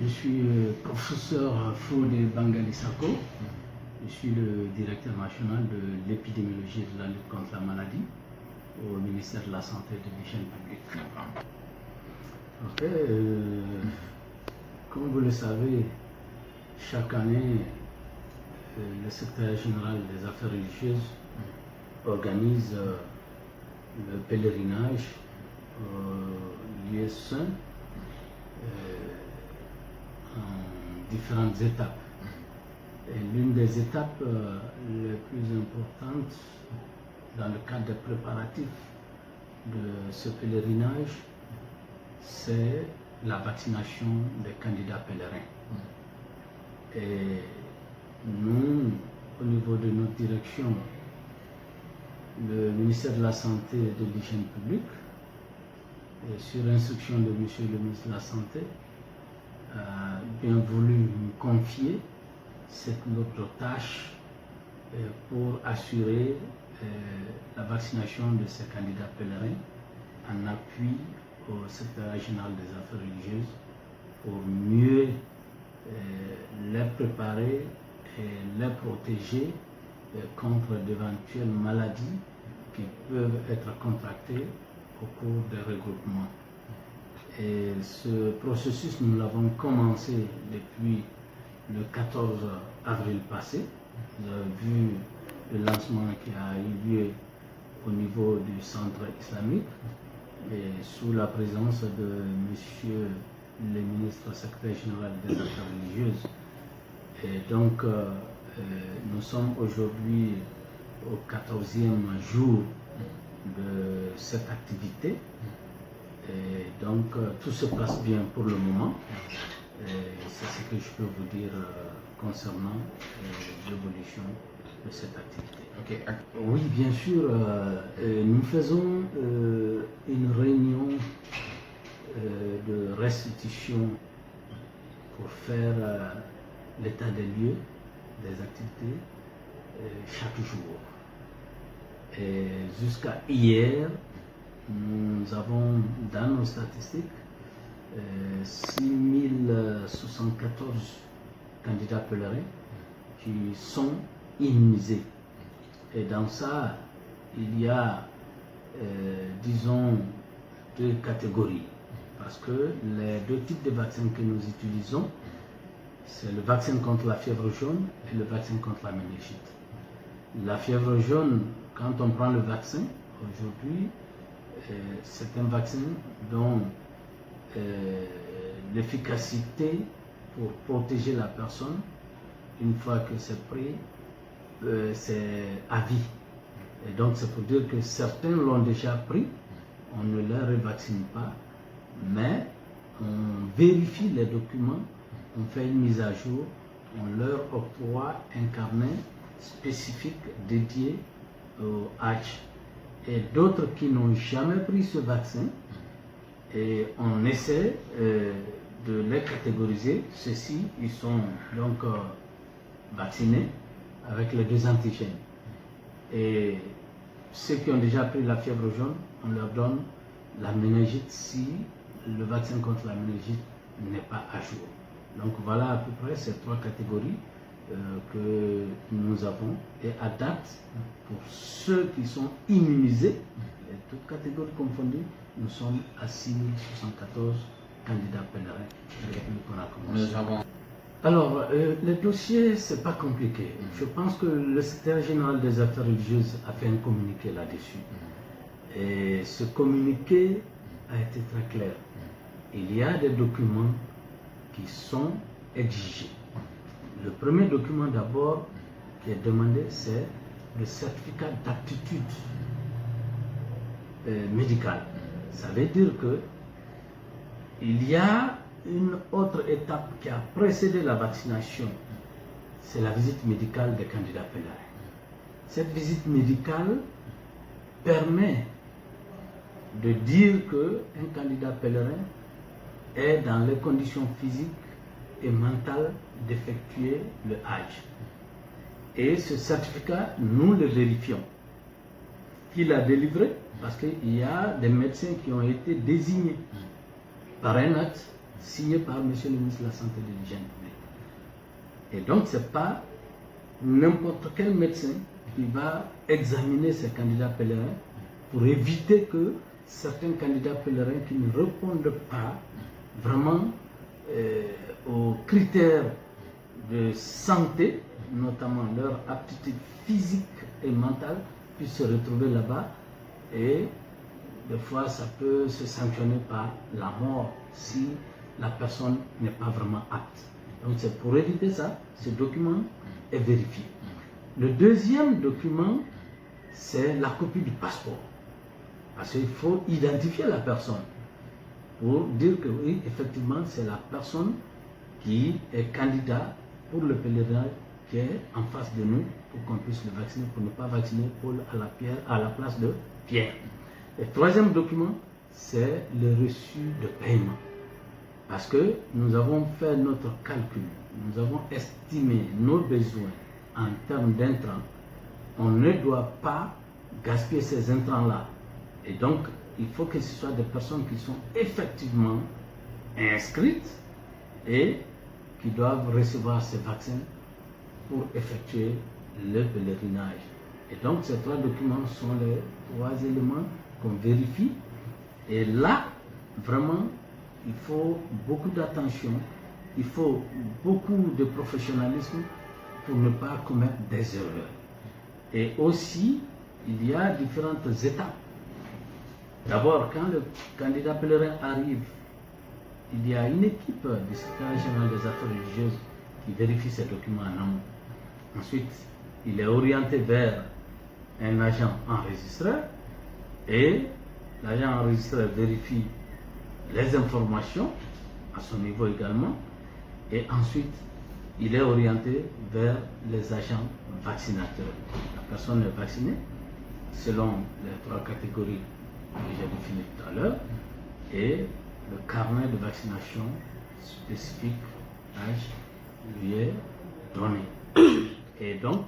Je suis professeur Fodé Bangali Sako. Je suis le directeur national de l'épidémiologie et de la lutte contre la maladie au ministère de la Santé et de l'Hygiène publique. Comme vous le savez, chaque année, le secrétaire général des affaires religieuses organise le pèlerinage au lieu saint en différentes étapes. Et l'une des étapes les plus importantes dans le cadre des préparatifs de ce pèlerinage, c'est la vaccination des candidats pèlerins. Et nous, au niveau de notre direction, le ministère de la Santé et de l'Hygiène publique, et sur instruction de monsieur le ministre de la Santé, a bien voulu nous confier cette notre tâche pour assurer la vaccination de ces candidats pèlerins en appui au secrétaire général des affaires religieuses pour mieux les préparer et les protéger contre d'éventuelles maladies qui peuvent être contractées au cours des regroupements. Et ce processus, nous l'avons commencé depuis le 14 avril passé. Vous avez vu le lancement qui a eu lieu au niveau du centre islamique et sous la présence de monsieur le ministre secrétaire général des affaires religieuses. Et donc, nous sommes aujourd'hui au 14e jour de cette activité. Et donc, tout se passe bien pour le moment. C'est ce que je peux vous dire concernant l'évolution de cette activité. Okay. Oui, bien sûr, nous faisons une réunion de restitution pour faire l'état des lieux des activités chaque jour. Et jusqu'à hier, nous avons dans nos statistiques 6074 candidats pèlerins qui sont immunisés. Et dans ça, il y a, disons, deux catégories. Parce que les deux types de vaccins que nous utilisons, c'est le vaccin contre la fièvre jaune et le vaccin contre la méningite. La fièvre jaune, quand on prend le vaccin, aujourd'hui, c'est un vaccin dont l'efficacité pour protéger la personne, une fois que c'est pris, c'est à vie. Et donc c'est pour dire que certains l'ont déjà pris, on ne les revaccine pas, mais on vérifie les documents, on fait une mise à jour, on leur octroie un carnet spécifique dédié au H. Et d'autres qui n'ont jamais pris ce vaccin, et on essaie de les catégoriser. Ceux-ci, ils sont donc vaccinés avec les deux antigènes. Et ceux qui ont déjà pris la fièvre jaune, on leur donne la méningite si le vaccin contre la méningite n'est pas à jour. Donc voilà à peu près ces trois catégories que nous avons. Et à date, pour ceux qui sont immunisés, et toutes catégories confondues, nous sommes à 6074 candidats pèlerins depuis qu'on a commencé. Alors, le dossier, c'est pas compliqué. Je pense que le secrétaire général des affaires religieuses a fait un communiqué là-dessus. Et ce communiqué a été très clair. Il y a des documents qui sont exigés. Le premier document d'abord qui est demandé, c'est le certificat d'aptitude médicale. Ça veut dire que il y a une autre étape qui a précédé la vaccination, c'est la visite médicale des candidats pèlerins. Cette visite médicale permet de dire qu'un candidat pèlerin est dans les conditions physiques et mentales d'effectuer le Hajj. Et ce certificat, nous le vérifions. Qui l'a délivré? Parce qu'il y a des médecins qui ont été désignés par un acte signé par M. le ministre de la Santé et de l'Hygiène publique. Et donc, ce n'est pas n'importe quel médecin qui va examiner ces candidats pèlerins pour éviter que certains candidats pèlerins qui ne répondent pas vraiment aux critères de santé, notamment leur aptitude physique et mentale, puissent se retrouver là-bas. Et des fois, ça peut se sanctionner par la mort si la personne n'est pas vraiment apte. Donc c'est pour éviter ça, ce document est vérifié. Le deuxième document, c'est la copie du passeport. Parce qu'il faut identifier la personne pour dire que oui, effectivement, c'est la personne qui est candidat pour le pèlerinage qui est en face de nous pour qu'on puisse le vacciner, pour ne pas vacciner Paul à la place de Pierre. Le troisième document, c'est le reçu de paiement. Parce que nous avons fait notre calcul, nous avons estimé nos besoins en termes d'intrants. On ne doit pas gaspiller ces intrants-là. Et donc, il faut que ce soit des personnes qui sont effectivement inscrites et qui doivent recevoir ces vaccins pour effectuer le pèlerinage. Et donc, ces trois documents sont les trois éléments qu'on vérifie. Et là, vraiment, il faut beaucoup d'attention, il faut beaucoup de professionnalisme pour ne pas commettre des erreurs. Et aussi, il y a différentes étapes. D'abord, quand le candidat pèlerin arrive, il y a une équipe du secrétariat général des affaires religieuses qui vérifie ces documents en amont. Ensuite, il est orienté vers un agent enregistreur et l'agent enregistreur vérifie les informations à son niveau également et ensuite il est orienté vers les agents vaccinateurs. La personne est vaccinée selon les trois catégories que j'ai définies tout à l'heure et le carnet de vaccination spécifique âge lui est donné. Et donc,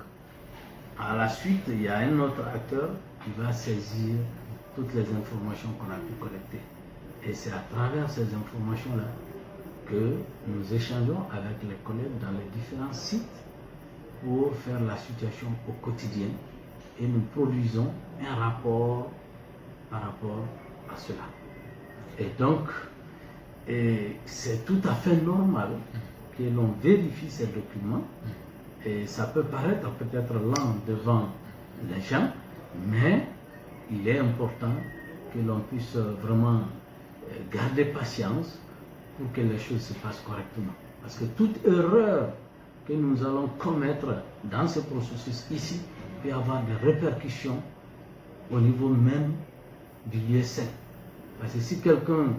à la suite, il y a un autre acteur qui va saisir toutes les informations qu'on a pu collecter. Et c'est à travers ces informations-là que nous échangeons avec les collègues dans les différents sites pour faire la situation au quotidien et nous produisons un rapport par rapport à cela. Et donc, c'est tout à fait normal que l'on vérifie ces documents. Et ça peut paraître peut-être lent devant les gens, mais il est important que l'on puisse vraiment garder patience pour que les choses se passent correctement. Parce que toute erreur que nous allons commettre dans ce processus ici peut avoir des répercussions au niveau même du lieu sain. Parce que si quelqu'un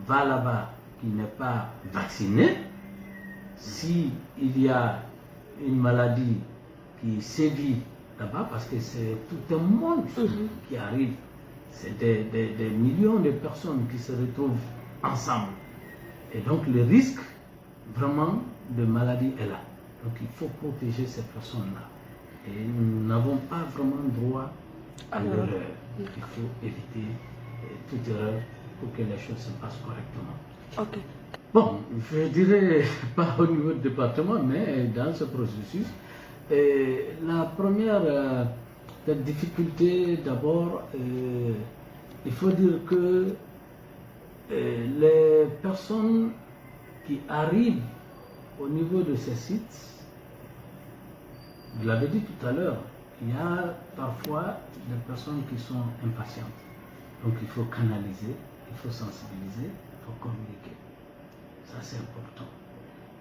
va là-bas qui n'est pas vacciné, s'il y a une maladie qui sévit là-bas, parce que c'est tout un monde qui arrive, c'est des millions de personnes qui se retrouvent ensemble. Et donc le risque vraiment de maladie est là. Donc il faut protéger ces personnes-là. Et nous n'avons pas vraiment droit à l'erreur. Il faut éviter toute erreur pour que les choses se passent correctement. Ok. Bon, je dirais pas au niveau du département, mais dans ce processus, la première difficulté, d'abord, il faut dire que les personnes qui arrivent au niveau de ces sites, vous l'avez dit tout à l'heure, il y a parfois des personnes qui sont impatientes. Donc il faut canaliser, il faut sensibiliser, il faut communiquer. Ça, c'est important.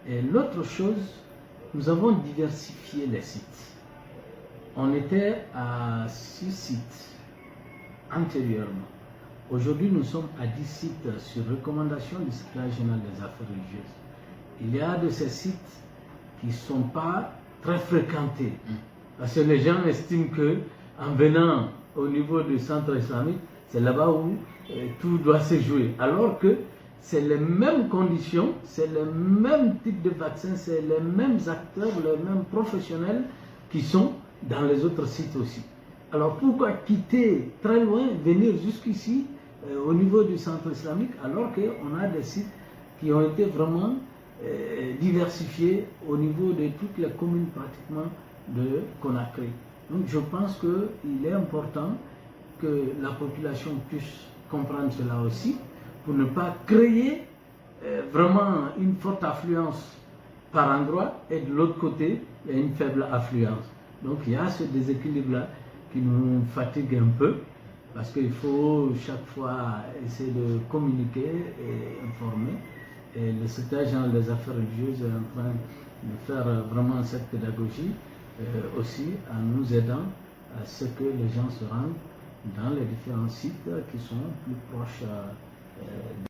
Et l'autre chose, nous avons diversifié les sites. On était à 6 sites antérieurement. Aujourd'hui, nous sommes à 10 sites sur recommandation du secrétaire général des affaires religieuses. Il y a de ces sites qui ne sont pas très fréquentés. Parce que les gens estiment qu'en venant au niveau du centre islamique, c'est là-bas où tout doit se jouer. Alors que c'est les mêmes conditions, c'est le même type de vaccin, c'est les mêmes acteurs, les mêmes professionnels qui sont dans les autres sites aussi. Alors pourquoi quitter très loin, venir jusqu'ici au niveau du centre islamique alors qu'on a des sites qui ont été vraiment diversifiés au niveau de toutes les communes pratiquement de Conakry. Donc je pense qu'il est important que la population puisse comprendre cela aussi, pour ne pas créer vraiment une forte affluence par endroit, et de l'autre côté, il y a une faible affluence. Donc il y a ce déséquilibre-là qui nous fatigue un peu, parce qu'il faut chaque fois essayer de communiquer et informer. Et le secrétaire général des affaires religieuses est en train de faire vraiment cette pédagogie, aussi en nous aidant à ce que les gens se rendent dans les différents sites qui sont plus proches